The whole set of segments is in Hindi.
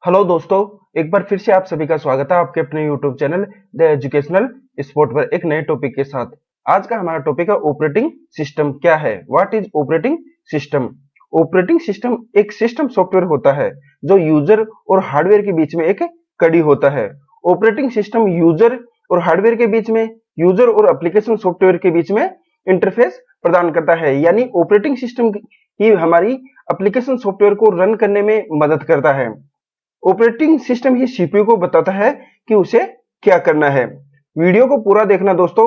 हेलो दोस्तों, एक बार फिर से आप सभी का स्वागत है आपके अपने YouTube channel the educational sport पर एक नए टॉपिक के साथ। आज का हमारा टॉपिक है ऑपरेटिंग सिस्टम क्या है। What is operating system? Operating system एक सिस्टम सॉफ्टवेयर होता है जो यूजर और हार्डवेयर के बीच में एक कड़ी होता है। ऑपरेटिंग सिस्टम यूजर और हार्डवेयर के बीच में, यूजर और एप्लीकेशन सॉफ्टवेयर के बीच में इंटरफेस प्रदान करता है। यानी ऑपरेटिंग सिस्टम ही हमारी एप्लीकेशन सॉफ्टवेयर को रन करने में मदद करता है। ऑपरेटिंग सिस्टम ही सीपीयू को बताता है कि उसे क्या करना है। वीडियो को पूरा देखना दोस्तों।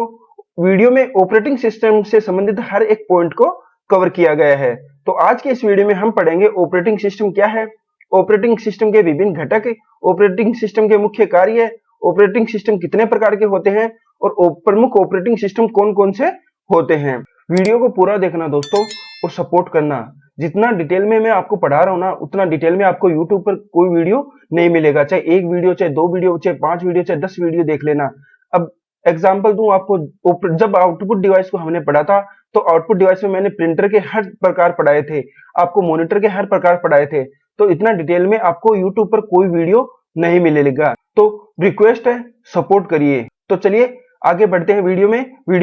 वीडियो में ऑपरेटिंग सिस्टम से संबंधित हर एक पॉइंट को कवर किया गया है। तो आज के इस वीडियो में हम पढ़ेंगे ऑपरेटिंग सिस्टम क्या है, ऑपरेटिंग सिस्टम के विभिन्न घटक, ऑपरेटिंग सिस्टम के मुख्य कार्य, ऑपरेटिंग सिस्टम कितने प्रकार के होते हैं और प्रमुख ऑपरेटिंग सिस्टम कौन कौन से होते हैं। वीडियो को पूरा देखना दोस्तों और सपोर्ट करना। जितना डिटेल में मैं आपको पढ़ा रहा हूँ ना, उतना डिटेल में आपको यूट्यूब पर कोई वीडियो नहीं मिलेगा। चाहे एक वीडियो, चाहे दो वीडियो, चाहे 5 वीडियो, चाहे 10 वीडियो देख लेना। अब एग्जांपल दूं आपको, जब आउटपुट डिवाइस को हमने पढ़ा था तो आउटपुट डिवाइस में मैंने प्रिंटर के हर प्रकार पढ़ाए थे, आपको मॉनिटर के हर प्रकार पढ़ाए थे। तो इतना डिटेल में आपको यूट्यूब पर कोई वीडियो नहीं मिलेगा। तो रिक्वेस्ट है, सपोर्ट करिए। तो चलिए आगे बढ़ते हैं वीडियो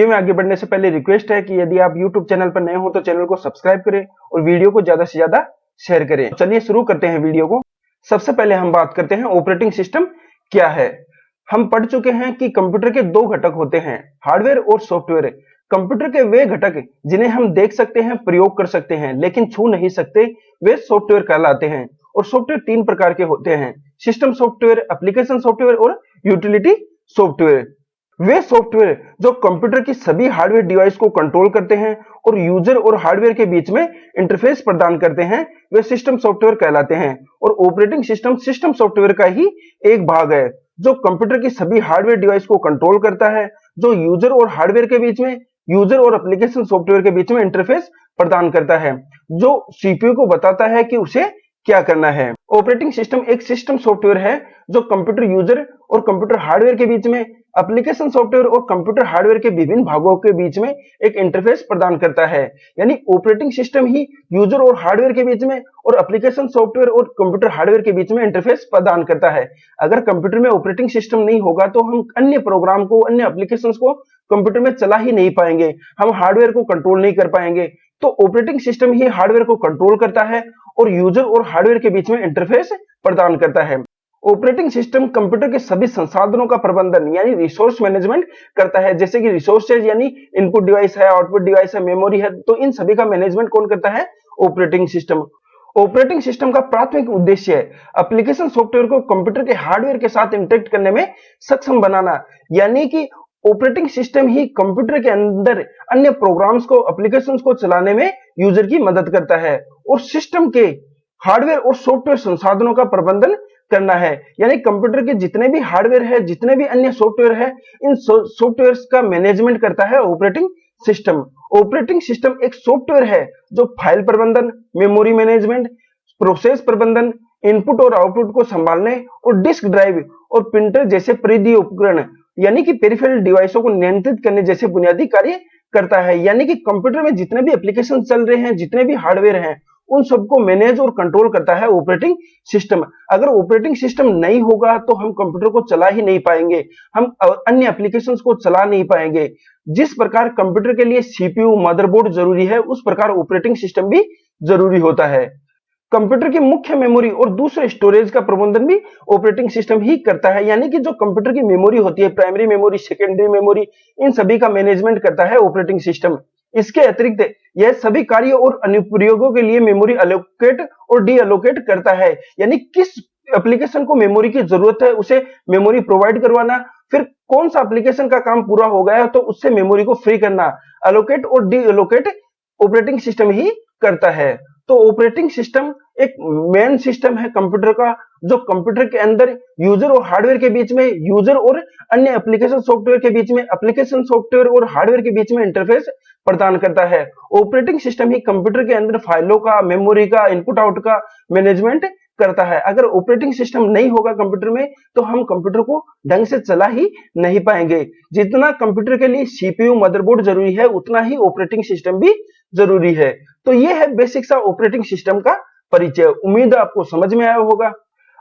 में आगे बढ़ने से पहले रिक्वेस्ट है कि यदि आप YouTube चैनल पर नए हो तो चैनल को सब्सक्राइब करें और वीडियो को ज्यादा से ज्यादा शेयर करें। चलिए शुरू करते हैं वीडियो को। सबसे पहले हम बात करते हैं ऑपरेटिंग सिस्टम क्या है। हम पढ़ चुके हैं कि कंप्यूटर के दो घटक होते हैं, हार्डवेयर और सॉफ्टवेयर। कंप्यूटर के वे घटक जिन्हें हम देख सकते हैं, प्रयोग कर सकते हैं, लेकिन छू नहीं सकते, वे सॉफ्टवेयर कहलाते हैं। और सॉफ्टवेयर 3 प्रकार के होते हैं, सिस्टम सॉफ्टवेयर, एप्लीकेशन सॉफ्टवेयर और यूटिलिटी सॉफ्टवेयर। वे सॉफ्टवेयर जो कंप्यूटर की सभी हार्डवेयर डिवाइस को कंट्रोल करते हैं और यूजर और हार्डवेयर के बीच में इंटरफेस प्रदान करते हैं, वे सिस्टम सॉफ्टवेयर कहलाते हैं। और ऑपरेटिंग सिस्टम सिस्टम सॉफ्टवेयर का ही एक भाग है जो कंप्यूटर की सभी हार्डवेयर डिवाइस को कंट्रोल करता है, जो यूजर और हार्डवेयर के बीच में, यूजर और एप्लीकेशन सॉफ्टवेयर के बीच में इंटरफेस प्रदान करता है, जो सीपीयू को बताता है कि उसे क्या करना है। ऑपरेटिंग सिस्टम एक सिस्टम सॉफ्टवेयर है जो कंप्यूटर यूजर और कंप्यूटर हार्डवेयर के बीच में, एप्लीकेशन सॉफ्टवेयर और कंप्यूटर हार्डवेयर के विभिन्न भागों के बीच में एक इंटरफेस प्रदान करता है। यानी ऑपरेटिंग सिस्टम ही यूजर और हार्डवेयर के बीच में और एप्लीकेशन सॉफ्टवेयर और कंप्यूटर हार्डवेयर के बीच में इंटरफेस प्रदान करता है। अगर कंप्यूटर में ऑपरेटिंग सिस्टम नहीं होगा तो हम अन्य प्रोग्राम को, अन्य एप्लीकेशंस को कंप्यूटर में चला ही नहीं पाएंगे, हम हार्डवेयर को कंट्रोल नहीं कर पाएंगे। तो ऑपरेटिंग सिस्टम ही हार्डवेयर को कंट्रोल करता है और यूजर और हार्डवेयर के बीच में इंटरफेस प्रदान करता है। ऑपरेटिंग सिस्टम कंप्यूटर के सभी संसाधनों का प्रबंधन यानी रिसोर्स मैनेजमेंट करता है। जैसे कि रिसोर्सेज यानी इनपुट डिवाइस है, आउटपुट डिवाइस है, मेमोरी है, तो इन सभी का मैनेजमेंट कौन करता है? Operating system. ऑपरेटिंग सिस्टम का प्राथमिक उद्देश्य है एप्लीकेशन सॉफ्टवेयर को कंप्यूटर के हार्डवेयर के साथ इंटरेक्ट करने में सक्षम बनाना। यानी कि ऑपरेटिंग सिस्टम ही कंप्यूटर के अंदर अन्य प्रोग्राम्स को, एप्लीकेशंस को चलाने में यूजर की मदद करता है और सिस्टम के हार्डवेयर और सॉफ्टवेयर संसाधनों का प्रबंधन करना है। यानी कंप्यूटर के जितने भी हार्डवेयर है, जितने भी अन्य सॉफ्टवेयर है, इन सॉफ्टवेयर्स का मैनेजमेंट करता है ऑपरेटिंग सिस्टम। ऑपरेटिंग सिस्टम एक सॉफ्टवेयर है जो फाइल प्रबंधन, मेमोरी मैनेजमेंट, प्रोसेस प्रबंधन, इनपुट और आउटपुट को संभालने और डिस्क ड्राइव और प्रिंटर जैसे परिधीय उपकरण यानी कि पेरिफेरल डिवाइसों को नियंत्रित करने जैसे बुनियादी कार्य करता है। यानी कि कंप्यूटर में जितने भी एप्लीकेशन चल रहे हैं, जितने भी हार्डवेयर हैं, उन सबको मैनेज और कंट्रोल करता है ऑपरेटिंग सिस्टम। अगर ऑपरेटिंग सिस्टम नहीं होगा तो हम कंप्यूटर को चला ही नहीं पाएंगे, हम अन्य एप्लीकेशंस को चला नहीं पाएंगे। जिस प्रकार कंप्यूटर के लिए सीपीयू, मदरबोर्ड जरूरी है, उस प्रकार ऑपरेटिंग सिस्टम भी जरूरी होता है। कंप्यूटर की मुख्य मेमोरी और दूसरे स्टोरेज का प्रबंधन भी ऑपरेटिंग सिस्टम ही करता है। यानी कि जो कंप्यूटर की मेमोरी होती है, प्राइमरी मेमोरी, सेकेंडरी मेमोरी, इन सभी का मैनेजमेंट करता है ऑपरेटिंग सिस्टम। इसके अतिरिक्त यह सभी कार्यों और अनुप्रयोगों के लिए मेमोरी अलोकेट और डी अलोकेट करता है। यानी किस एप्लीकेशन को मेमोरी की जरूरत है उसे मेमोरी प्रोवाइड करवाना, फिर कौन सा एप्लीकेशन का काम पूरा हो गया तो उससे मेमोरी को फ्री करना, अलोकेट और डी अलोकेट ऑपरेटिंग सिस्टम ही करता है। तो ऑपरेटिंग सिस्टम एक मेन सिस्टम है कंप्यूटर का, जो कंप्यूटर के अंदर यूजर और हार्डवेयर के बीच में, यूजर और अन्य एप्लीकेशन सॉफ्टवेयर के बीच में, एप्लीकेशन सॉफ्टवेयर और हार्डवेयर के बीच में इंटरफेस प्रदान करता है। ऑपरेटिंग सिस्टम ही कंप्यूटर के अंदर फाइलों का, मेमोरी का, इनपुट आउट का मैनेजमेंट करता है। अगर ऑपरेटिंग सिस्टम नहीं होगा कंप्यूटर में तो हम कंप्यूटर को ढंग से चला ही नहीं पाएंगे। जितना कंप्यूटर के लिए सीपीयू, मदरबोर्ड जरूरी है, उतना ही ऑपरेटिंग सिस्टम भी जरूरी है। तो ये है बेसिक सा ऑपरेटिंग सिस्टम का परिचय। उम्मीद है आपको समझ में आया होगा।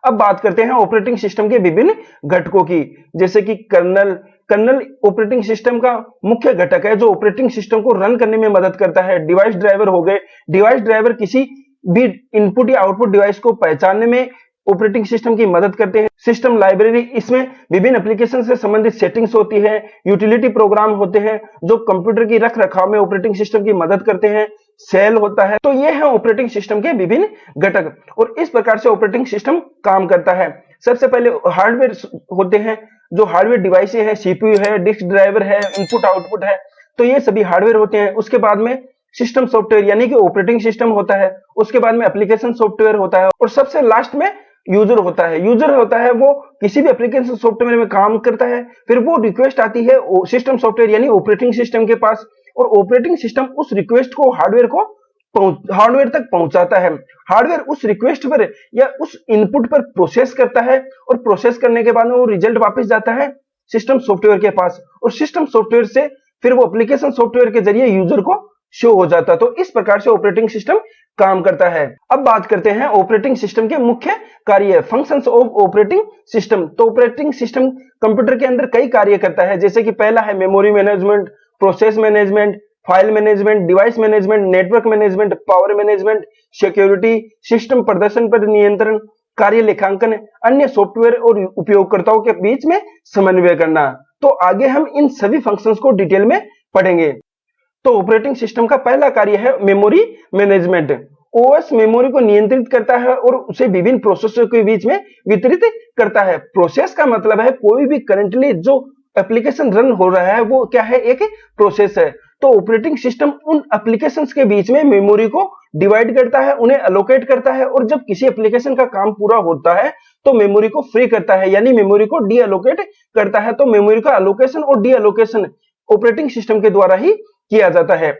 अब बात करते हैं ऑपरेटिंग सिस्टम के विभिन्न घटकों की, जैसे कि कर्नल। कर्नल ऑपरेटिंग सिस्टम का मुख्य घटक है जो ऑपरेटिंग सिस्टम को रन करने में मदद करता है। डिवाइस ड्राइवर हो गए, डिवाइस ड्राइवर किसी भी इनपुट या आउटपुट डिवाइस को पहचानने में ऑपरेटिंग सिस्टम की मदद करते हैं। सिस्टम लाइब्रेरी, इसमें विभिन्न एप्लीकेशन से संबंधित सेटिंग्स होती है। यूटिलिटी प्रोग्राम होते हैं जो कंप्यूटर की रख रखाव में ऑपरेटिंग सिस्टम की मदद करते हैं। सेल होता है। तो ये है ऑपरेटिंग सिस्टम के विभिन्न घटक और इस प्रकार से ऑपरेटिंग सिस्टम काम करता है। सबसे पहले हार्डवेयर होते हैं, जो हार्डवेयर डिवाइस है, सीपीयू है, डिस्क ड्राइवर है, इनपुट आउटपुट है, तो ये सभी हार्डवेयर होते हैं। उसके बाद में सिस्टम सॉफ्टवेयर यानी कि ऑपरेटिंग सिस्टम होता है। उसके बाद में एप्लीकेशन सॉफ्टवेयर होता है और सबसे लास्ट में यूजर होता है। यूजर होता है वो किसी भी एप्लीकेशन सॉफ्टवेयर में काम करता है, फिर वो रिक्वेस्ट आती है सिस्टम सॉफ्टवेयर यानी ऑपरेटिंग सिस्टम के पास और ऑपरेटिंग सिस्टम उस रिक्वेस्ट को हार्डवेयर तक पहुंचाता है। हार्डवेयर उस रिक्वेस्ट पर या उस इनपुट पर प्रोसेस करता है और प्रोसेस करने के बाद में वो रिजल्ट वापस जाता है सिस्टम सॉफ्टवेयर के पास और सिस्टम सॉफ्टवेयर से फिर वो एप्लीकेशन सॉफ्टवेयर के जरिए यूजर को शो हो जाता है। तो इस प्रकार से ऑपरेटिंग सिस्टम काम करता है। अब बात करते हैं ऑपरेटिंग सिस्टम के मुख्य कार्य, फंक्शंस ऑफ ऑपरेटिंग सिस्टम। तो ऑपरेटिंग सिस्टम कंप्यूटर के अंदर कई कार्य करता है, जैसे कि पहला है memory management, process management, file management, device management, network management, power management, security, system प्रदर्शन पर नियंत्रण, कार्य लेखांकन, अन्य सॉफ्टवेयर और उपयोगकर्ताओं के बीच में समन्वय करना। तो आगे हम इन सभी फंक्शंस को डिटेल में पढ़ेंगे। तो ऑपरेटिंग सिस्टम का पहला कार्य है मेमोरी मैनेजमेंट। ओएस मेमोरी को नियंत्रित करता है और उसे विभिन्न प्रोसेसर के बीच में वितरित करता है। प्रोसेस का मतलब है कोई भी करंटली जो एप्लीकेशन रन हो रहा है वो क्या है, एक प्रोसेस है। तो ऑपरेटिंग सिस्टम उन एप्लीकेशंस के बीच में मेमोरी को डिवाइड करता है, उन्हें एलोकेट करता है और जब किसी एप्लीकेशन का काम पूरा होता है तो मेमोरी को फ्री करता है यानी मेमोरी को डी एलोकेट करता है। तो मेमोरी का एलोकेशन और डी एलोकेशन ऑपरेटिंग सिस्टम के द्वारा ही किया जाता है।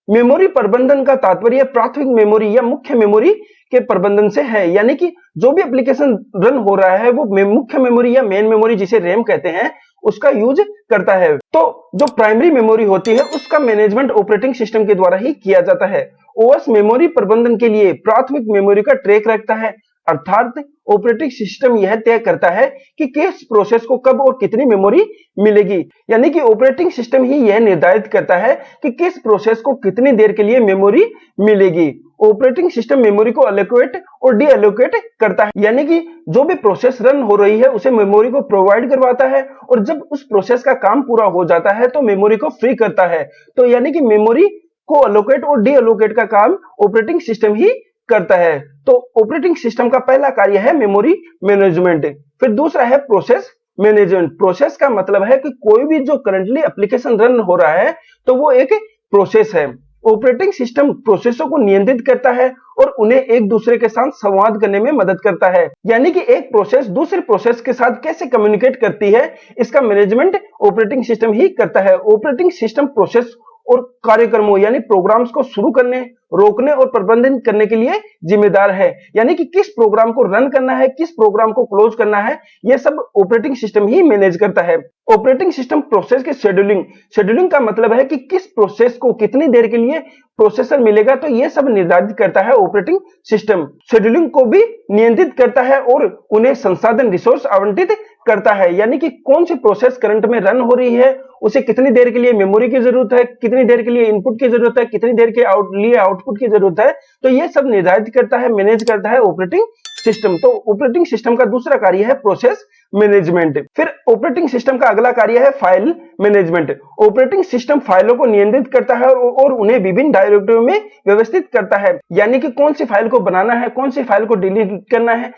मेमोरी प्रबंधन का तात्पर्य प्राथमिक मेमोरी या मुख्य मेमोरी के प्रबंधन से है, यानी कि जो भी एप्लीकेशन रन हो रहा है वो मुख्य मेमोरी या मेन मेमोरी जिसे रैम कहते हैं उसका यूज करता है। तो जो प्राइमरी मेमोरी होती है उसका मैनेजमेंट ऑपरेटिंग सिस्टम के द्वारा ही किया जाता है। ओएस मेमोरी प्रबंधन के लिए प्राथमिक मेमोरी का ट्रैक रखता है, अर्थात ऑपरेटिंग सिस्टम यह तय करता है कि किस प्रोसेस को कब और कितनी मेमोरी मिलेगी, यानी कि ऑपरेटिंग सिस्टम ही यह निर्धारित करता है कि किस प्रोसेस को कितनी देर के लिए मेमोरी मिलेगी। ऑपरेटिंग सिस्टम मेमोरी को एलोकेट और डी एलोकेट करता है, यानी कि जो भी प्रोसेस रन हो रही है उसे मेमोरी को प्रोवाइड करवाता है और जब उस प्रोसेस का काम पूरा हो जाता है तो मेमोरी को फ्री करता है। तो यानी कि मेमोरी को एलोकेट और डी एलोकेट का काम ऑपरेटिंग सिस्टम ही करता है। तो ऑपरेटिंग सिस्टम का पहला कार्य है मेमोरी मैनेजमेंट। फिर दूसरा है प्रोसेस मैनेजमेंट। प्रोसेस का मतलब है कि कोई भी जो करंटली एप्लीकेशन रन हो रहा है तो वो एक प्रोसेस है। ऑपरेटिंग सिस्टम प्रोसेसों को नियंत्रित करता है और उन्हें एक दूसरे के साथ संवाद करने में मदद करता है, यानी कि एक प्रोसेस दूसरे प्रोसेस के साथ कैसे कम्युनिकेट करती है इसका मैनेजमेंट ऑपरेटिंग सिस्टम ही करता है। ऑपरेटिंग सिस्टम प्रोसेस और कार्यक्रमों यानी प्रोग्राम्स को शुरू करने, रोकने और प्रबंधित करने के लिए जिम्मेदार है, यानी कि किस प्रोग्राम को रन करना है, किस प्रोग्राम को क्लोज करना है, यह सब ऑपरेटिंग सिस्टम ही मैनेज करता है। ऑपरेटिंग सिस्टम प्रोसेस के शेड्यूलिंग का मतलब है कि किस प्रोसेस को कितनी देर के लिए प्रोसेसर मिलेगा, तो यह सब निर्धारित करता है ऑपरेटिंग सिस्टम। शेड्यूलिंग को भी नियंत्रित करता है और उन्हें संसाधन रिसोर्स आवंटित करता है, यानी कि कौन सी प्रोसेस करंट में रन हो रही है, उसे कितनी देर के लिए मेमोरी की जरूरत है, कितनी देर के लिए इनपुट की जरूरत है, कितनी देर के आउटपुट की जरूरत है, तो ये सब निर्धारित करता है, मैनेज करता है ऑपरेटिंग सिस्टम। तो ऑपरेटिंग सिस्टम का दूसरा कार्य है प्रोसेस मैनेजमेंट। फिर ऑपरेटिंग सिस्टम का अगला कार्य है फाइल मैनेजमेंट। ऑपरेटिंग सिस्टम फाइलों को नियंत्रित करता है और उन्हें विभिन्न डायरेक्टरी में व्यवस्थित करता है, यानी कि कौन सी फाइल को बनाना है, कौन सी फाइल को डिलीट करना है,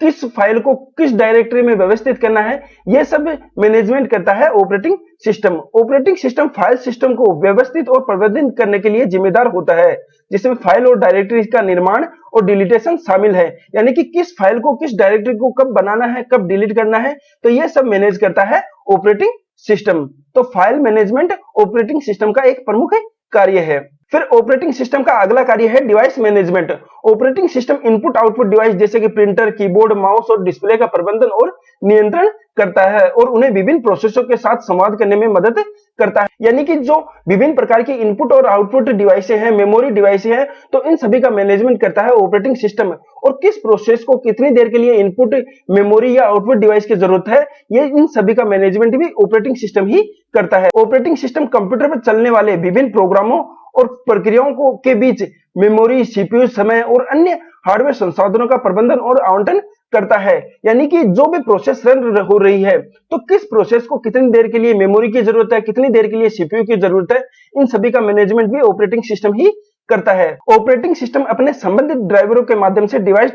किस फाइल को किस डायरेक्टरी में व्यवस्थित करना है, यह सब मैनेजमेंट करता है operating system. Operating system file system को व्यवस्थित और प्रबंधित करने के लिए जिम्मेदार होता है, जिसमें फाइल और डायरेक्टरी का निर्माण और डिलीटेशन शामिल है, यानी कि किस फाइल को किस डायरेक्टरी को कब बनाना है, कब डिलीट करना है, तो यह सब मैनेज करता है ऑपरेटिंग सिस्टम। तो फाइल मैनेजमेंट ऑपरेटिंग सिस्टम का एक प्रमुख कार्य है। फिर ऑपरेटिंग सिस्टम का अगला कार्य है device management. Operating system input output device जैसे कि प्रिंटर, कीबोर्ड, माउस और डिस्प्ले का प्रबंधन और नियंत्रण करता है और उन्हें विभिन्न प्रोसेसरों के साथ संवाद करने में मदद करता है। यानी कि जो विभिन्न प्रकार की इनपुट और आउटपुट डिवाइसें हैं, मेमोरी डिवाइसें हैं, तो इन सभी का मैनेजमेंट करता है ऑपरेटिंग सिस्टम। और किस प्रोसेस को कितनी देर के लिए इनपुट मेमोरी या आउटपुट डिवाइस की जरूरत है, ये इन सभी का मैनेजमेंट भी ऑपरेटिंग सिस्टम ही करता है। ऑपरेटिंग सिस्टम कंप्यूटर पर चलने वाले विभिन्न प्रोग्रामों और प्रक्रियाओं को के बीच मेमोरी, सीपीयू, समय और अन्य हार्डवेयर संसाधनों का प्रबंधन और आवंटन करता है। यानी कि जो भी प्रोसेस रन हो रही है, तो किस प्रोसेस को कितनी देर के लिए मेमोरी की जरूरत है, कितनी देर के लिए सीपीयू की जरूरत है, इन सभी का मैनेजमेंट भी ऑपरेटिंग सिस्टम ही करता है। ऑपरेटिंग सिस्टम अपने संबंधित ड्राइवरों के माध्यम से डिवाइस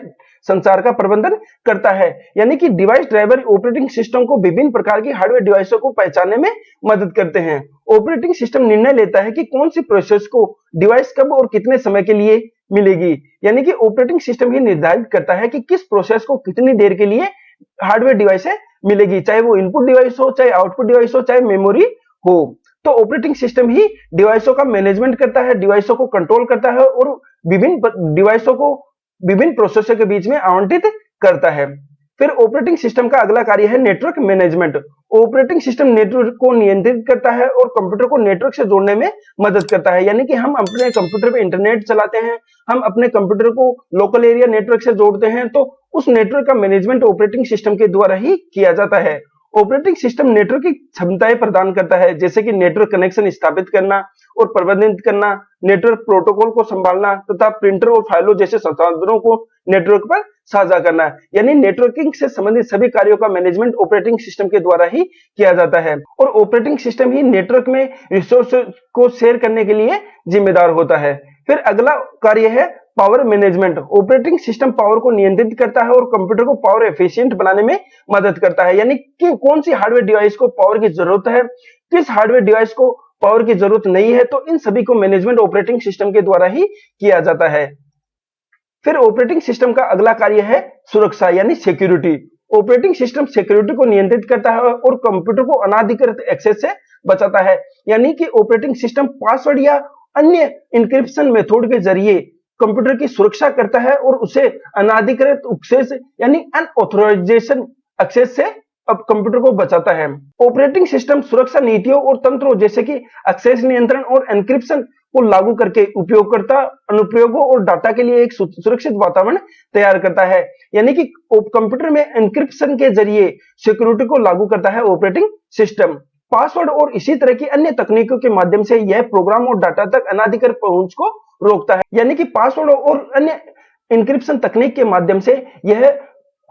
संचार का प्रबंधन करता है। यानी कि डिवाइस ड्राइवर ऑपरेटिंग सिस्टम को विभिन्न प्रकार की हार्डवेयर डिवाइसों को पहचानने में मदद करते हैं। ऑपरेटिंग सिस्टम निर्णय लेता है कि कौन सी प्रोसेस को डिवाइस कब और कितने समय के लिए मिलेगी। यानी कि ऑपरेटिंग सिस्टम ही निर्धारित करता है कि किस प्रोसेस को कितनी देर के लिए हार्डवेयर डिवाइस मिलेगी, चाहे वो इनपुट डिवाइस हो, चाहे आउटपुट डिवाइस हो, चाहे मेमोरी हो। तो ऑपरेटिंग सिस्टम ही डिवाइसों का मैनेजमेंट करता है, डिवाइसों को कंट्रोल करता है और विभिन्न डिवाइसों को विभिन्न प्रोसेसर के बीच में आवंटित करता है। फिर ऑपरेटिंग सिस्टम का अगला कार्य है network management. Operating system network को नियंत्रित करता है और कंप्यूटर को नेटवर्क से जोड़ने में मदद करता है। यानी कि हम अपने कंप्यूटर पे इंटरनेट चलाते हैं, हम अपने कंप्यूटर को लोकल एरिया नेटवर्क से जोड़ते हैं, तो उस नेटवर्क का मैनेजमेंट ऑपरेटिंग सिस्टम के द्वारा ही किया जाता है। ऑपरेटिंग सिस्टम नेटवर्क की क्षमताएं प्रदान करता है, जैसे कि नेटवर्क कनेक्शन स्थापित करना और प्रबंधित करना, नेटवर्क प्रोटोकॉल को संभालना तथा प्रिंटर और फाइलों जैसे संसाधनों को नेटवर्क पर साझा करना। यानी नेटवर्किंग से संबंधित सभी कार्यों का मैनेजमेंट ऑपरेटिंग सिस्टम के द्वारा ही किया जाता है और ऑपरेटिंग सिस्टम ही नेटवर्क में रिसोर्स को शेयर करने के लिए जिम्मेदार होता है। फिर अगला कार्य है power management. Operating system power को नियंत्रित करता है और कंप्यूटर को पावर एफिशिएंट बनाने में मदद करता है। यानी कि कौन सी हार्डवेयर डिवाइस को पावर की जरूरत है, किस हार्डवेयर डिवाइस को पावर की जरूरत नहीं है, तो इन सभी को मैनेजमेंट ऑपरेटिंग सिस्टम के द्वारा ही किया जाता है। फिर ऑपरेटिंग सिस्टम का अगला कार्य है सुरक्षा यानी सिक्योरिटी। ऑपरेटिंग सिस्टम सिक्योरिटी को नियंत्रित करता है और कंप्यूटर को अनाधिकृत एक्सेस से बचाता है। यानी कि ऑपरेटिंग सिस्टम पासवर्ड या अन्य इंक्रिप्शन मेथड के जरिए कंप्यूटर की सुरक्षा करता है और उसे अनाधिकृत एक्सेस यानी अनऑथराइजेशन एक्सेस से अब कंप्यूटर को बचाता है। ऑपरेटिंग सिस्टम सुरक्षा नीतियों और तंत्रों जैसे कि एक्सेस नियंत्रण और एन्क्रिप्शन को लागू करके उपयोगकर्ता अनुप्रयोगों और डाटा के लिए एक सुरक्षित वातावरण तैयार करता है। यानी कि कंप्यूटर में एन्क्रिप्शन के जरिए सिक्योरिटी को लागू करता है ऑपरेटिंग सिस्टम। पासवर्ड और इसी तरह की अन्य तकनीकों के माध्यम से यह प्रोग्राम और डाटा तक अनाधिकृत पहुंच को रोकता है। यानी कि पासवर्ड और अन्य एन्क्रिप्शन तकनीक के माध्यम से यह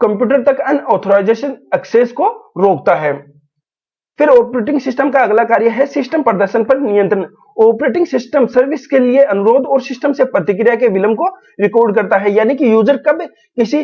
कंप्यूटर तक अनऑथराइजेशन एक्सेस को रोकता है। फिर ऑपरेटिंग सिस्टम का अगला कार्य है सिस्टम प्रदर्शन पर नियंत्रण। ऑपरेटिंग सिस्टम सर्विस के लिए अनुरोध और सिस्टम से प्रतिक्रिया के विलंब को रिकॉर्ड करता है। यानी कि यूजर कब किसी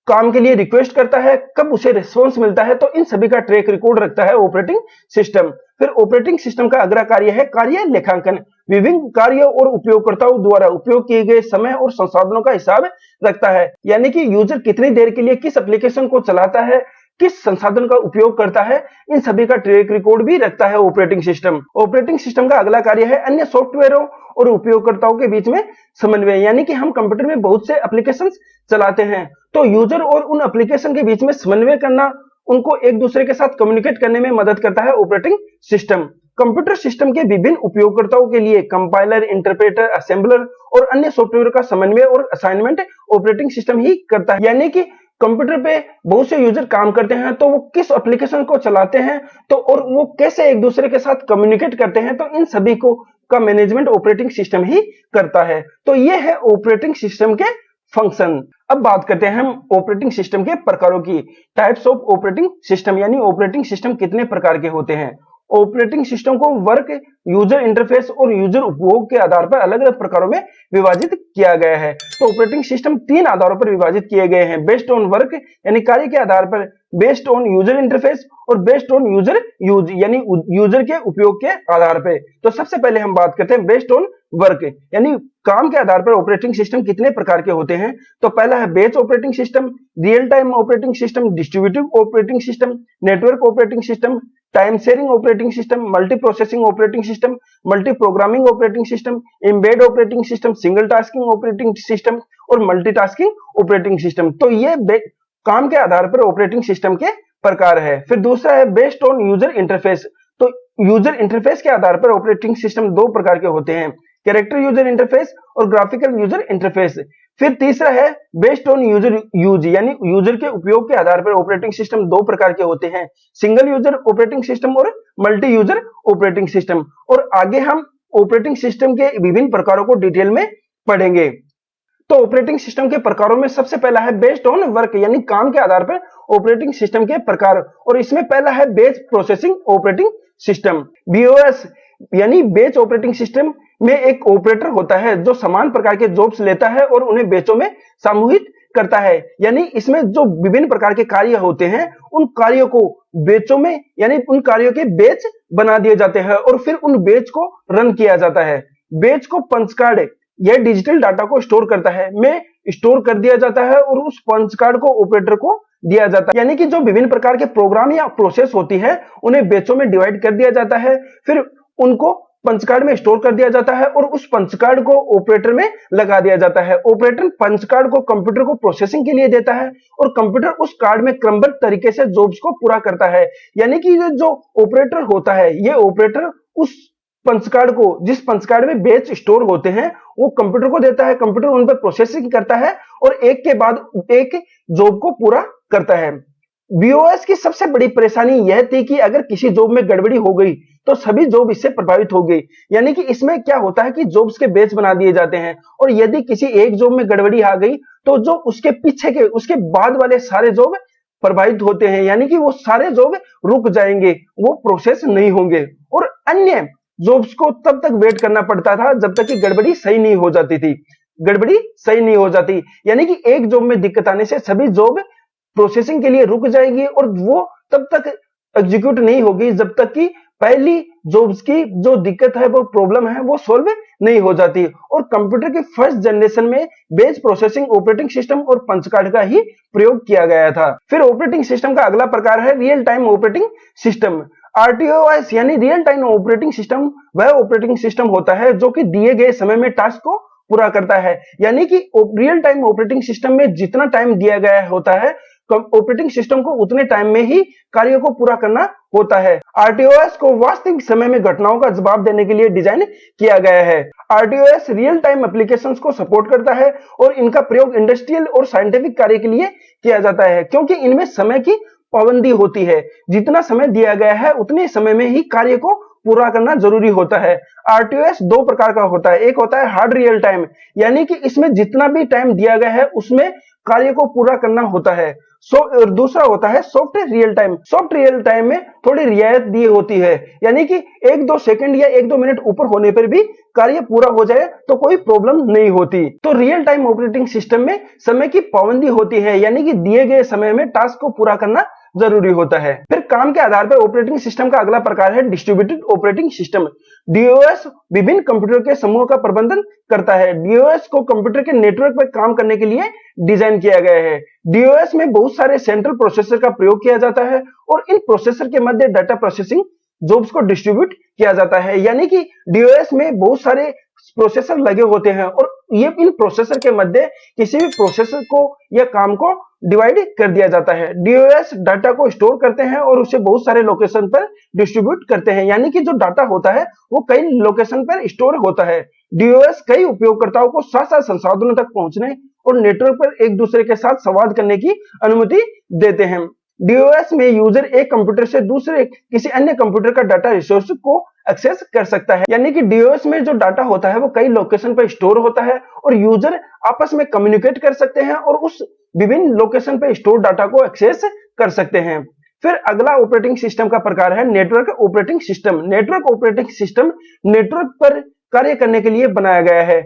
काम के लिए रिक्वेस्ट करता है, कब उसे रिस्पॉन्स मिलता है, तो इन सभी का ट्रैक रिकॉर्ड रखता है ऑपरेटिंग सिस्टम। फिर ऑपरेटिंग सिस्टम का अगला कार्य है कार्य लेखांकन। विभिन्न कार्यों और उपयोगकर्ताओं द्वारा उपयोग किए गए समय और संसाधनों का हिसाब रखता है। यानी कि यूजर कितनी देर के लिए किस एप्लीकेशन को चलाता है, किस संसाधन का उपयोग करता है, इन सभी का ट्रैक रिकॉर्ड भी रखता है ऑपरेटिंग सिस्टम। ऑपरेटिंग सिस्टम का अगला कार्य है अन्य सॉफ्टवेयरों और उपयोगकर्ताओं के बीच में समन्वय। यानी कि हम कंप्यूटर में बहुत से एप्लीकेशंस चलाते हैं, तो यूजर और उन एप्लीकेशन के बीच में समन्वय करना, उनको एक दूसरे के साथ कम्युनिकेट करने में मदद करता है ऑपरेटिंग सिस्टम। कंप्यूटर सिस्टम के विभिन्न उपयोगकर्ताओं के लिए कंपाइलर, इंटरप्रेटर, असेंबलर और अन्य सॉफ्टवेयर का समन्वय और असाइनमेंट ऑपरेटिंग सिस्टम ही करता है। यानी कि कंप्यूटर पे बहुत से यूजर काम करते हैं, तो वो किस एप्लीकेशन को चलाते हैं, तो और वो कैसे एक दूसरे के साथ कम्युनिकेट करते हैं, तो इन सभी को का मैनेजमेंट ऑपरेटिंग सिस्टम ही करता है। तो ये है ऑपरेटिंग सिस्टम के फंक्शन। अब बात करते हैं हम ऑपरेटिंग सिस्टम के प्रकारों की। टाइप्स ऑफ ऑपरेटिंग सिस्टम यानी ऑपरेटिंग सिस्टम कितने प्रकार के होते हैं। ऑपरेटिंग सिस्टम को वर्क, यूजर इंटरफेस और यूजर उपभोग के आधार पर अलग अलग प्रकारों में विभाजित किया गया है। तो ऑपरेटिंग सिस्टम 3 आधारों पर विभाजित किए गए हैं। बेस्ड ऑन वर्क यानी कार्य के आधार पर, बेस्ड ऑन यूजर इंटरफेस और बेस्ड ऑन यूजर यूज यानी यूजर के उपयोग के आधार पर। तो सबसे पहले हम बात करते हैं बेस्ड ऑन वर्क यानी काम के आधार पर ऑपरेटिंग सिस्टम कितने प्रकार के होते हैं। तो पहला है batch operating system, real time operating system, distributive operating system, network operating system, time sharing operating system, multi processing operating system, multi programming operating system, embed operating system, single tasking operating system और मल्टीटास्किंग ऑपरेटिंग सिस्टम। तो ये काम के आधार पर ऑपरेटिंग सिस्टम के प्रकार है। फिर दूसरा है बेस्ड ऑन यूजर इंटरफेस। तो यूजर इंटरफेस के आधार पर ऑपरेटिंग सिस्टम दो प्रकार के होते हैं, कैरेक्टर यूजर इंटरफेस और ग्राफिकल यूजर इंटरफेस। फिर तीसरा है बेस्ड ऑन यूजर यूज, यानी यूजर के उपयोग के आधार पर ऑपरेटिंग सिस्टम दो प्रकार के होते हैं, सिंगल यूजर ऑपरेटिंग सिस्टम और मल्टी यूजर ऑपरेटिंग सिस्टम। और आगे हम ऑपरेटिंग सिस्टम के विभिन्न प्रकारों को डिटेल में पढ़ेंगे। तो ऑपरेटिंग सिस्टम के प्रकारों में सबसे पहला है बेस्ड ऑन वर्क, यानी काम के आधार पर ऑपरेटिंग सिस्टम के प्रकार, और इसमें पहला है बेच प्रोसेसिंग ऑपरेटिंग सिस्टम, बीओएस। यानी बेच ऑपरेटिंग सिस्टम में एक ऑपरेटर होता है जो समान प्रकार के जॉब्स लेता है और उन्हें बेचों में समूहित करता है। यानी इसमें जो विभिन्न प्रकार के कार्य होते हैं उन कार्यों को बेचों में, यानी उन कार्यों के बेच बना दिए जाते हैं और फिर उन बेच को रन किया जाता है। बेच को पंच कार्ड, यह डिजिटल डाटा को स्टोर करता है, में स्टोर कर दिया जाता है और उस पंच कार्ड को ऑपरेटर को दिया जाता है। यानी कि जो विभिन्न प्रकार के प्रोग्राम या प्रोसेस होती है उन्हें बेचों में डिवाइड कर दिया जाता है, फिर उनको पंच कार्ड में स्टोर कर दिया जाता है और उस पंच कार्ड को ऑपरेटर में लगा दिया जाता है। ऑपरेटर पंच कार्ड को कंप्यूटर को प्रोसेसिंग के लिए देता है और कंप्यूटर उस कार्ड में क्रमबद्ध तरीके से जॉब्स को पूरा करता है। यानी कि जो ऑपरेटर होता है, ये ऑपरेटर उस पंच कार्ड को, जिस पंच कार्ड में बेच स्टोर होते हैं, वो कंप्यूटर को देता है, कंप्यूटर उन पर प्रोसेसिंग करता है और एक के बाद एक जॉब को पूरा करता है। बीओएस की सबसे बड़ी परेशानी यह थी कि अगर किसी जॉब में गड़बड़ी हो गई तो सभी जॉब इससे प्रभावित हो गई। यानी कि इसमें क्या होता है कि जॉब्स के बेच बना दिए जाते हैं और यदि किसी एक जॉब में गड़बड़ी आ गई तो जो उसके पीछे के, उसके बाद वाले सारे जॉब प्रभावित होते हैं, यानी कि वो सारे जॉब रुक जाएंगे, वो प्रोसेस नहीं होंगे और अन्य जॉब्स को तब तक वेट करना पड़ता था जब तक कि गड़बड़ी सही नहीं हो जाती थी। गड़बड़ी सही नहीं हो जाती, यानी कि एक जॉब में दिक्कत आने से सभी जॉब प्रोसेसिंग के लिए रुक जाएगी और वो तब तक एग्जीक्यूट नहीं होगी जब तक कि पहली जॉब्स की जो दिक्कत है, वो प्रॉब्लम है, वो सॉल्व नहीं हो जाती। और कंप्यूटर के फर्स्ट जनरेशन में बेच प्रोसेसिंग ऑपरेटिंग सिस्टम और पंच कार्ड का ही प्रयोग किया गया था। फिर ऑपरेटिंग सिस्टम का अगला प्रकार है रियल टाइम ऑपरेटिंग सिस्टम, आरटीओएस। यानी रियल टाइम ऑपरेटिंग सिस्टम वह ऑपरेटिंग सिस्टम होता है जो कि दिए गए समय में टास्क को पूरा करता है। यानी कि रियल टाइम ऑपरेटिंग सिस्टम में जितना टाइम दिया गया होता है, ऑपरेटिंग सिस्टम को उतने टाइम में ही कार्यों को पूरा करना होता है। आरटीओएस को वास्तविक समय में घटनाओं का जवाब देने के लिए डिजाइन किया गया है। आरटीओएस रियल टाइम एप्लीकेशंस को सपोर्ट करता है और इनका प्रयोग इंडस्ट्रियल और साइंटिफिक कार्य के लिए किया जाता है, क्योंकि इनमें समय की पाबंदी होती है। जितना समय दिया गया है उतने समय में ही कार्य को पूरा करना जरूरी होता है। आरटीओएस दो प्रकार का होता है, एक होता है हार्ड रियल टाइम, यानी कि इसमें जितना भी टाइम दिया गया है उसमें कार्य को पूरा करना होता है। और दूसरा होता है soft real time. Soft real time में थोड़ी रियायत दी होती है, यानी कि 1-2 सेकंड या 1-2 मिनट ऊपर होने पर भी कार्य पूरा हो जाए तो कोई प्रॉब्लम नहीं होती। तो रियल टाइम ऑपरेटिंग सिस्टम में समय की पाबंदी होती है, यानी कि दिए गए समय में टास्क को पूरा करना जरूरी होता है। फिर काम के आधार पर ऑपरेटिंग सिस्टम का अगला प्रकार है डिस्ट्रीब्यूटेड ऑपरेटिंग सिस्टम। डीओएस विभिन्न कंप्यूटर के समूह का प्रबंधन करता है। डीओएस को कंप्यूटर के नेटवर्क पर काम करने के लिए डिजाइन किया गया है। डीओएस में बहुत सारे सेंट्रल प्रोसेसर का प्रयोग किया जाता है और इन प्रोसेसर के मध्य डाटा प्रोसेसिंग जॉब्स को डिस्ट्रीब्यूट किया जाता है। यानी कि डीओएस में बहुत सारे प्रोसेसर लगे होते हैं और ये इन प्रोसेसर के मध्य किसी भी प्रोसेसर को या काम को डिवाइड कर दिया जाता है। डीओएस डाटा को स्टोर करते हैं और उसे बहुत सारे लोकेशन पर डिस्ट्रीब्यूट करते हैं, यानी कि जो डाटा होता है वो कई लोकेशन पर स्टोर होता है। डीओएस कई उपयोगकर्ताओं को साथ-साथ संसाधनों तक पहुंचने और नेटवर्क पर एक दूसरे के साथ संवाद करने की अनुमति देते हैं। डीओएस में यूजर एक कंप्यूटर से दूसरे किसी अन्य कंप्यूटर का डाटा रिसोर्स को एक्सेस कर सकता है, यानी कि डीओएस में जो डाटा होता है वो कई लोकेशन पर स्टोर होता है और यूजर आपस में कम्युनिकेट कर सकते हैं और उस विभिन्न लोकेशन पर स्टोर डाटा को एक्सेस कर सकते हैं। फिर अगला ऑपरेटिंग सिस्टम का प्रकार है network operating system. Network operating system network पर कार्य करने के लिए बनाया गया है।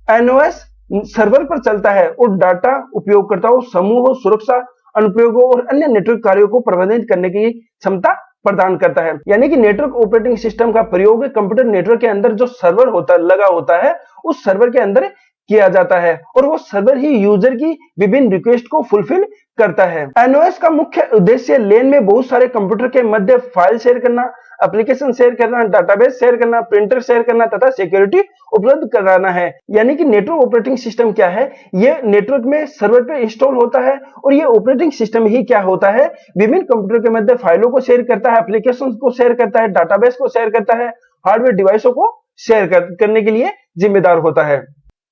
एनओएस सर्वर पर चलता है और डाटा उपयोगकर्ताओं, समूहों, सुरक्षा अनुप्रयोगों और अन्य नेटवर्क कार्यों को प्रबंधित करने की क्षमता प्रदान करता है। यानी कि नेटवर्क ऑपरेटिंग सिस्टम का प्रयोग कंप्यूटर नेटवर्क के अंदर जो सर्वर होता लगा होता है उस सर्वर के अंदर किया जाता है और वो सर्वर ही यूजर की विभिन्न रिक्वेस्ट को फुलफिल करता है। एनओएस का मुख्य उद्देश्य लेन में बहुत सारे कंप्यूटर के मध्य फाइल शेयर करना, एप्लीकेशन शेयर करना, डाटाबेस शेयर करना, प्रिंटर शेयर करना तथा सिक्योरिटी उपलब्ध कराना है। यानी कि नेटवर्क ऑपरेटिंग सिस्टम क्या है, ये नेटवर्क में सर्वर पे इंस्टॉल होता है और ये ऑपरेटिंग सिस्टम ही क्या होता है, विभिन्न कंप्यूटर के मध्य फाइलों को शेयर करता है, एप्लीकेशन को शेयर करता है, डाटाबेस को शेयर करता है, हार्डवेयर डिवाइसों को शेयर करने के लिए जिम्मेदार होता है।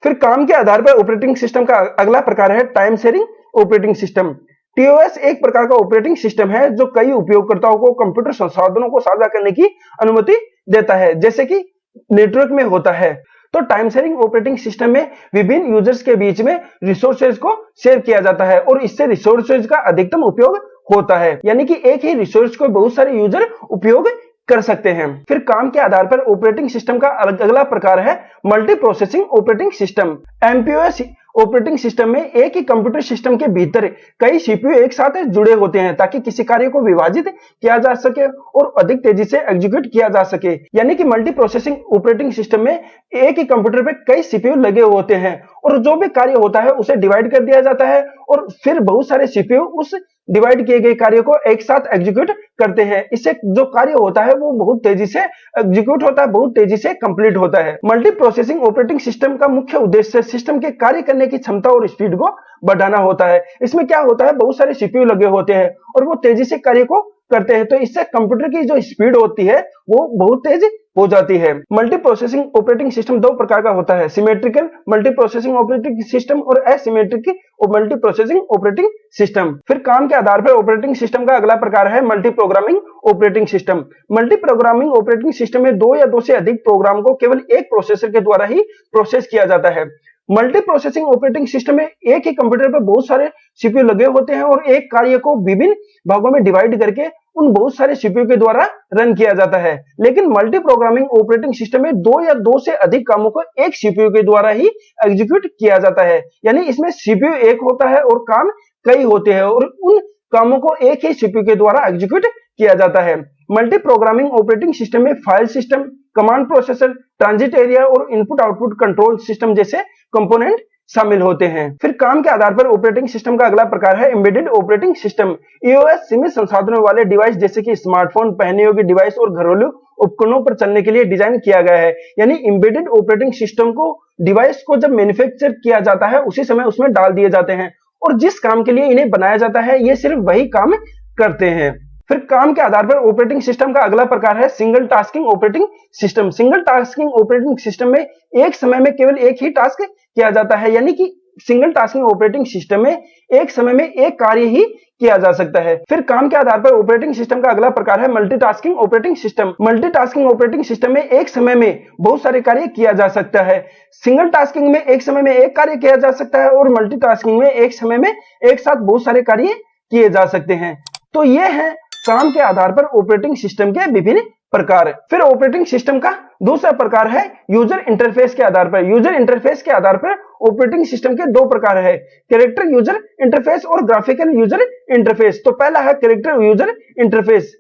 फिर काम के आधार पर ऑपरेटिंग सिस्टम का अगला प्रकार है time sharing operating system. TOS एक प्रकार का ऑपरेटिंग सिस्टम है जो कई उपयोगकर्ताओं को कंप्यूटर संसाधनों को साझा करने की अनुमति देता है, जैसे कि नेटवर्क में होता है। तो टाइम शेयरिंग ऑपरेटिंग सिस्टम में विभिन्न यूजर्स के बीच में रिसोर्सेज को शेयर किया जाता है और इससे रिसोर्सेज का अधिकतम उपयोग होता है, यानी कि एक ही रिसोर्स को बहुत सारे यूजर उपयोग कर सकते हैं। फिर काम के आधार पर ऑपरेटिंग सिस्टम का अगला प्रकार है multi processing operating system. MPOS operating system में एक ही कंप्यूटर सिस्टम के भीतर कई सीपीयू एक साथ जुड़े होते हैं ताकि किसी कार्य को विभाजित किया जा सके और अधिक तेजी से एग्जीक्यूट किया जा सके। यानी कि मल्टी प्रोसेसिंग ऑपरेटिंग सिस्टम में एक ही कंप्यूटर पे कई सीपीयू लगे होते हैं और जो भी कार्य होता है उसे डिवाइड कर दिया जाता है और फिर बहुत सारे सीपीयू उस डिवाइड किए गए कार्य को एक साथ एग्जीक्यूट करते हैं। इससे जो कार्य होता है वो बहुत तेजी से एग्जीक्यूट होता है, बहुत तेजी से कंप्लीट होता है। मल्टी प्रोसेसिंग ऑपरेटिंग सिस्टम का मुख्य उद्देश्य सिस्टम के कार्य करने की क्षमता और स्पीड को बढ़ाना होता है। इसमें क्या होता है, बहुत सारे सीपीयू लगे होते हैं और वो तेजी से कार्य को करते हैं, तो इससे कंप्यूटर की जो स्पीड होती है वो बहुत तेज हो जाती है। मल्टी प्रोसेसिंग ऑपरेटिंग सिस्टम दो प्रकार का होता है, symmetrical multi processing operating system और asymmetric multi processing operating system. फिर काम के आधार पर ऑपरेटिंग सिस्टम का अगला प्रकार है multi programming operating system. Multi programming operating system में दो या दो से अधिक प्रोग्राम को केवल एक प्रोसेसर के द्वारा ही प्रोसेस किया जाता है। मल्टी प्रोसेसिंग ऑपरेटिंग सिस्टम में एक ही कंप्यूटर पर बहुत सारे सीपीयू लगे होते हैं और एक कार्य को विभिन्न भागों में डिवाइड करके उन बहुत सारे सीपीयू के द्वारा रन किया जाता है। लेकिन मल्टी प्रोग्रामिंग ऑपरेटिंग सिस्टम में दो या दो से अधिक कामों को एक सीपीयू के द्वारा ही एग्जीक्यूट किया जाता है। यानी इसमें सीपीयू एक होता है और काम कई होते हैं और उन कामों को एक ही सीपीयू के द्वारा एग्जीक्यूट किया जाता है। मल्टी प्रोग्रामिंग ऑपरेटिंग सिस्टम में file system, command processor, transit area और इनपुट आउटपुट कंट्रोल सिस्टम जैसे कंपोनेंट शामिल होते हैं। फिर काम के आधार पर ऑपरेटिंग सिस्टम का अगला प्रकार है एम्बेडेड ऑपरेटिंग सिस्टम। ईओएस सीमित संसाधनों वाले डिवाइस जैसे कि स्मार्टफोन, पहने योग्य डिवाइस और घरेलू उपकरणों पर चलने के लिए डिजाइन किया गया है। यानी एम्बेडेड ऑपरेटिंग सिस्टम को डिवाइस को जब मैन्युफैक्चर किया जाता है उसी समय उसमें डाल दिए जाते हैं और जिस काम के लिए इन्हें बनाया जाता है ये सिर्फ वही काम करते हैं। फिर काम के आधार पर ऑपरेटिंग सिस्टम का अगला प्रकार है single tasking operating system. Single tasking operating system में एक समय में केवल एक ही टास्क किया जाता है, यानी कि सिंगल टास्किंग ऑपरेटिंग सिस्टम में एक समय में एक कार्य ही किया जा सकता है। फिर काम के आधार पर ऑपरेटिंग सिस्टम का अगला प्रकार है multitasking operating system. Multitasking operating system में एक समय में बहुत सारे कार्य किया जा सकता है। सिंगल टास्किंग में एक समय में एक कार्य किया जा सकता है और मल्टीटास्किंग में एक समय में एक साथ बहुत सारे कार्य किए जा सकते हैं। तो ये है काम के आधार पर ऑपरेटिंग सिस्टम के विभिन्न प्रकार। फिर ऑपरेटिंग सिस्टम का दूसरा प्रकार है यूजर इंटरफेस के आधार पर। यूजर इंटरफेस के आधार पर ऑपरेटिंग सिस्टम के दो प्रकार है, कैरेक्टर यूजर इंटरफेस और ग्राफिकल यूजर इंटरफेस। तो पहला है कैरेक्टर यूजर इंटरफेस।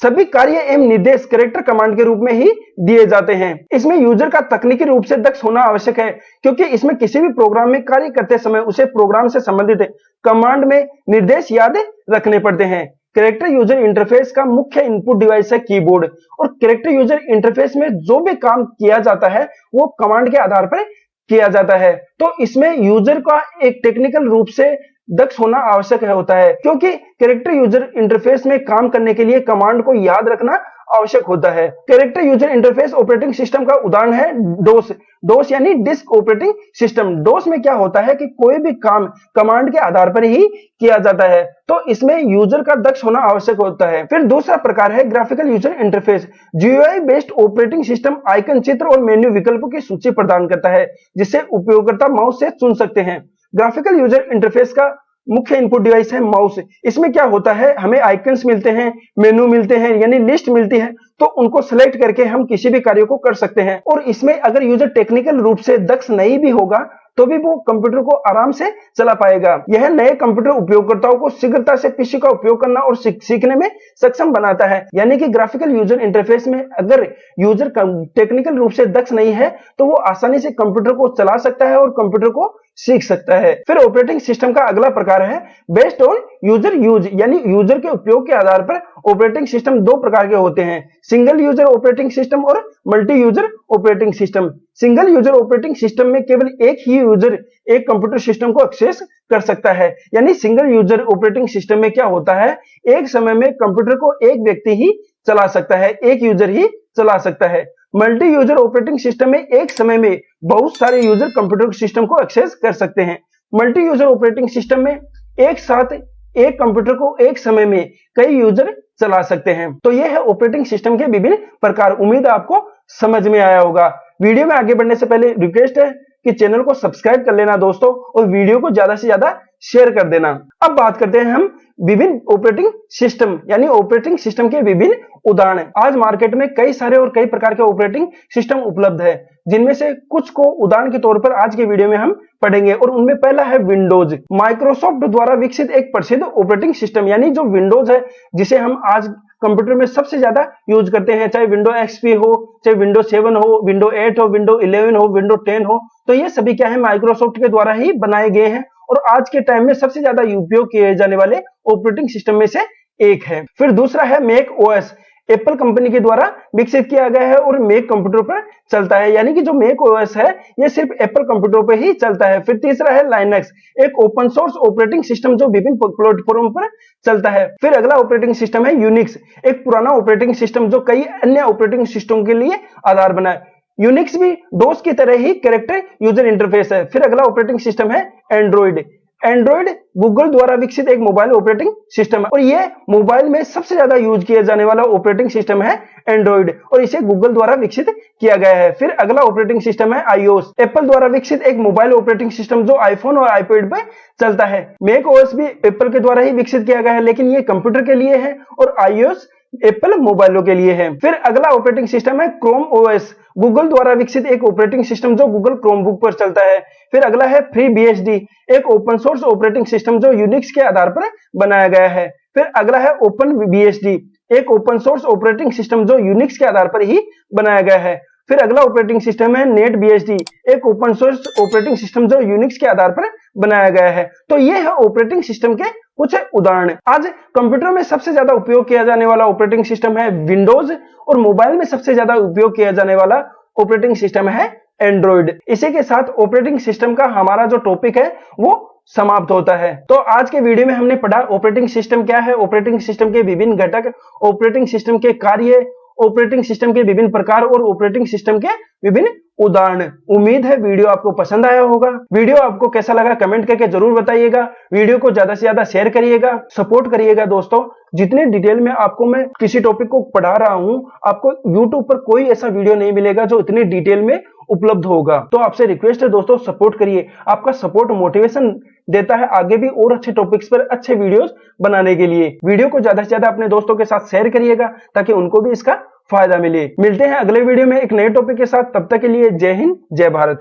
सभी कार्य एवं निर्देश कैरेक्टर कमांड के रूप में ही दिए जाते हैं। इसमें यूजर का तकनीकी रूप से दक्ष होना आवश्यक है क्योंकि इसमें किसी भी प्रोग्राम में कार्य करते समय उसे प्रोग्राम से संबंधित कमांड में निर्देश याद रखने पड़ते हैं। कैरेक्टर यूजर इंटरफेस का मुख्य इनपुट डिवाइस है कीबोर्ड और कैरेक्टर यूजर इंटरफेस में जो भी काम किया जाता है वो कमांड के आधार पर किया जाता है। तो इसमें यूजर का एक टेक्निकल रूप से दक्ष होना आवश्यक होता है क्योंकि कैरेक्टर यूजर इंटरफेस में काम करने के लिए कमांड को याद रखना आवश्यक होता है। Character user interface operating system का उदाहरण है डोस। डोस यानी डिस्क ऑपरेटिंग सिस्टम। डोस में क्या होता है कि कोई भी काम कमांड के आधार पर ही किया जाता है, तो इसमें यूजर का दक्ष होना आवश्यक होता है। फिर दूसरा प्रकार है graphical user interface. GUI based operating system icon, चित्र और मेन्यू विकल्पों की सूची प्रदान करता है जिसे उपयोगकर्ता माउस से चुन सकते हैं। ग्राफिकल यूजर इंटरफेस का मुख्य इनपुट डिवाइस है माउस। इसमें क्या होता है, हमें आइकन्स मिलते हैं, मेनू मिलते हैं यानी लिस्ट मिलती है, तो उनको सिलेक्ट करके हम किसी भी कार्य को कर सकते हैं। और इसमें अगर यूजर टेक्निकल रूप से दक्ष नहीं भी होगा तो भी वो कंप्यूटर को आराम से चला पाएगा। यह नए कंप्यूटर उपयोगकर्ताओं को शीघ्रता से पीसी का उपयोग करना और सीखने में सक्षम बनाता है। यानी कि ग्राफिकल यूजर इंटरफेस में अगर यूजर टेक्निकल रूप से दक्ष नहीं है तो वो आसानी से कंप्यूटर को चला सकता है और कंप्यूटर को सीख सकता है। फिर ऑपरेटिंग सिस्टम का अगला प्रकार है बेस्ड ऑन यूजर यूज, यानी यूजर के उपयोग के आधार पर ऑपरेटिंग सिस्टम दो प्रकार के होते हैं, सिंगल यूजर ऑपरेटिंग सिस्टम और multi user operating system. Single user operating system में केवल एक ही यूजर एक कंप्यूटर सिस्टम को एक्सेस कर सकता है। यानी सिंगल यूजर ऑपरेटिंग सिस्टम में क्या होता है, एक समय में कंप्यूटर को एक व्यक्ति ही चला सकता है, एक यूजर ही चला सकता है। मल्टी यूजर ऑपरेटिंग सिस्टम में एक समय में बहुत सारे यूजर कंप्यूटर सिस्टम को एक्सेस कर सकते हैं। मल्टी यूजर ऑपरेटिंग सिस्टम में एक साथ एक कंप्यूटर को एक समय में कई यूजर चला सकते हैं। तो यह है ऑपरेटिंग सिस्टम के विभिन्न प्रकार। उम्मीद है आपको समझ में आया होगा। वीडियो में आगे बढ़ने से पहले रिक्वेस्ट है कि चैनल को सब्सक्राइब कर लेना दोस्तों, और वीडियो को ज्यादा से ज्यादा शेयर कर देना। अब बात करते हैं हम विभिन्न ऑपरेटिंग सिस्टम, यानी ऑपरेटिंग सिस्टम के विभिन्न उदाहरण। आज मार्केट में कई सारे और कई प्रकार के ऑपरेटिंग सिस्टम उपलब्ध है, जिनमें से कुछ को उदाहरण के तौर पर आज के वीडियो में हम पढ़ेंगे। और उनमें पहला है विंडोज, माइक्रोसॉफ्ट द्वारा विकसित एक प्रसिद्ध ऑपरेटिंग सिस्टम। यानी जो विंडोज है, जिसे हम आज कंप्यूटर में सबसे ज्यादा यूज करते हैं, चाहे विंडो एक्सपी हो, चाहे विंडो 7 हो, विंडो 8 हो, विंडो 11 हो, विंडो 10 हो, तो ये सभी क्या है, माइक्रोसॉफ्ट के द्वारा ही बनाए गए हैं और आज के टाइम में सबसे ज्यादा उपयोग किए जाने वाले ऑपरेटिंग सिस्टम में से एक है। फिर दूसरा है मैक ओएस, एप्पल कंपनी के द्वारा विकसित किया गया है और मैक कंप्यूटर पर चलता है। यानी कि जो मैक ओएस है ये सिर्फ एप्पल कंप्यूटर पर ही चलता है। फिर तीसरा है लाइनक्स, एक ओपन सोर्स ऑपरेटिंग सिस्टम जो विभिन्न प्लेटफॉर्म पर चलता है। फिर अगला ऑपरेटिंग सिस्टम है यूनिक्स, एक पुराना ऑपरेटिंग सिस्टम जो कई अन्य ऑपरेटिंग सिस्टम के लिए आधार बना है। यूनिक्स भी डोस की तरह ही कैरेक्टर यूजर इंटरफेस है। फिर अगला ऑपरेटिंग सिस्टम है एंड्रॉइड। एंड्रॉइड गूगल द्वारा विकसित एक मोबाइल ऑपरेटिंग सिस्टम है और यह मोबाइल में सबसे ज्यादा यूज किया जाने वाला ऑपरेटिंग सिस्टम है एंड्रॉइड, और इसे गूगल द्वारा विकसित किया गया है। फिर अगला ऑपरेटिंग सिस्टम है आईओएस, एप्पल द्वारा विकसित एक मोबाइल ऑपरेटिंग सिस्टम जो आईफोन और आईपैड पर चलता है। मैक ओएस भी एप्पल के द्वारा ही विकसित किया गया है, लेकिन ये कंप्यूटर के लिए है और आईओएस एप्पल मोबाइलों के लिए है। फिर अगला ऑपरेटिंग सिस्टम है क्रोम ओएस, गूगल द्वारा विकसित एक ऑपरेटिंग सिस्टम जो गूगल क्रोमबुक पर चलता है। फिर अगला है फ्री बीएसडी, एक ओपन सोर्स ऑपरेटिंग सिस्टम जो यूनिक्स के आधार पर बनाया गया है। फिर अगला है ओपन बीएसडी, एक ओपन सोर्स ऑपरेटिंग सिस्टम जो यूनिक्स के आधार पर ही बनाया गया है। फिर अगला ऑपरेटिंग सिस्टम है नेट बीएसडी, एक ओपन सोर्स ऑपरेटिंग सिस्टम जो यूनिक्स के आधार पर बनाया गया है। तो ये है ऑपरेटिंग सिस्टम के कुछ उदाहरण। आज कंप्यूटर में सबसे ज्यादा उपयोग किया जाने वाला ऑपरेटिंग सिस्टम है विंडोज और मोबाइल में सबसे ज्यादा उपयोग किया जाने वाला ऑपरेटिंग सिस्टम है एंड्रॉइड। इसी के साथ ऑपरेटिंग सिस्टम का हमारा जो टॉपिक है वो समाप्त होता है। तो आज के वीडियो में हमने पढ़ा ऑपरेटिंग सिस्टम क्या है, ऑपरेटिंग सिस्टम के विभिन्न घटक, ऑपरेटिंग सिस्टम के कार्य, ऑपरेटिंग सिस्टम के विभिन्न प्रकार और ऑपरेटिंग सिस्टम के विभिन्न उदाहरण। उम्मीद है वीडियो आपको पसंद आया होगा। वीडियो आपको कैसा लगा कमेंट करके जरूर बताइएगा। वीडियो को ज्यादा से ज्यादा शेयर करिएगा, सपोर्ट करिएगा दोस्तों। जितने डिटेल में आपको मैं किसी टॉपिक को पढ़ा रहा हूं, आपको यूट्यूब पर कोई ऐसा वीडियो नहीं मिलेगा जो इतने डिटेल में उपलब्ध होगा। तो आपसे रिक्वेस्ट है दोस्तों, सपोर्ट करिए। आपका सपोर्ट मोटिवेशन देता है आगे भी और अच्छे टॉपिक्स पर अच्छे वीडियोस बनाने के लिए। वीडियो को ज्यादा से ज्यादा अपने दोस्तों के साथ शेयर करिएगा ताकि उनको भी इसका फायदा मिले। मिलते हैं अगले वीडियो में एक नए टॉपिक के साथ। तब तक के लिए जय हिंद, जय भारत।